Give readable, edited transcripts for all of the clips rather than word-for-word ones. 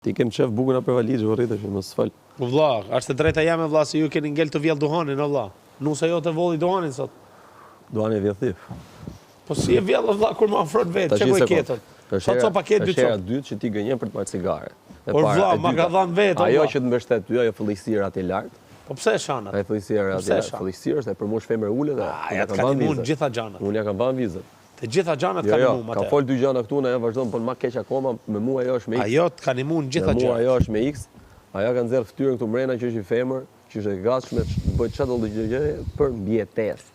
Ti kem qef bukën a për valizhë, o rritë, që më sfal. Po vlla, është e drejta jame vlla se ju keni ngel të vjell duhanin, o vlla. Nusa jo të volli duhanin sot. Duhani e vjell thif. Po si e vjell vlla kur më afron vetë, çka ku e ketën. Sa paket dy copë. Dytë që ti gënjen për të marrë cigare. Por vlla, ma ka dhënë vetë. Ajo që të mbështet ty, ajo fëllësira aty lart. Po pse e shanat? Ai fëllësira aty lart. Fëllësira është e përmosh femër ulët. Ja ka kanë mund gjitha xhanat. Unë ja kam vënë vizën. Të gjitha xhanat kanë mund atë. Ka fol dy gjana këtu, ajo vazhdon po më keq akoma, me mua ajo është me X. Ajo të kanë mund gjitha xhanat. Me mua xhanat. ajo është me X. Ajo ka nxjerr fytyrën këtu mrena që është i femër, që është e gatshme të bëj çdo gjë për mbijetesë.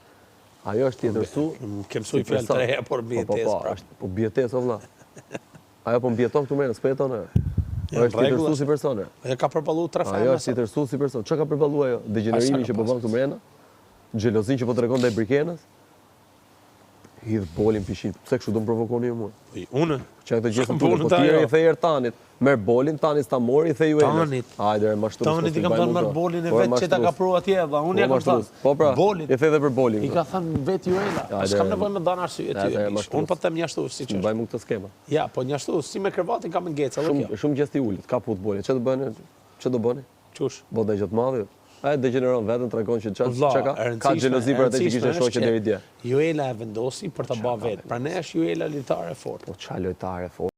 Ajo është tjetër su. Kem mësuj fjalë të reja por mbijetesë. Po mbijetesë o vlla. Ajo po mbieton këtu mrena, s'peton ajo. Ajo është tjetër su si person. Ajo ka përballuar 3 femra. Ajo është tjetër su si person. Çka ka përballuar ajo? Degenerimi që po bën këtu mrena? Xhelozin që po tregon ndaj brikenës? Hidh bolin pishin. Pse kështu do më provokoni ju mua? Unë? Që këtë gjithë punë, po tjerë i thej Ertanit. Merr bolin, tani s'ta mori, i thej ju Elës. Tanit. Hajde, mashtrues. Tanit i kam thënë merr bolin e vet që ta ka pru atje, valla. Unë ja kam thënë. Po pra, bolin. I thej edhe për bolin. I ka thënë vet ju Ela. S'kam nevojë me dhënë arsye ty. Unë po them njashtu siç është. Mbaj mua këtë skema. Ja, po njashtu si me krevatin kam ngecë edhe kjo. Shumë gjesti ulit, ka put bolin. Ç'do bëni? Ç'do bëni? Qush? Bota gjë të madhe. Ai degeneron vetën, tregon që çka ka xhelozi për atë që kishte shoqë deri dje. Juela e vendosi për ta bërë vet. Pra ne është Juela lojtare fort. Po ç'a lojtare fort.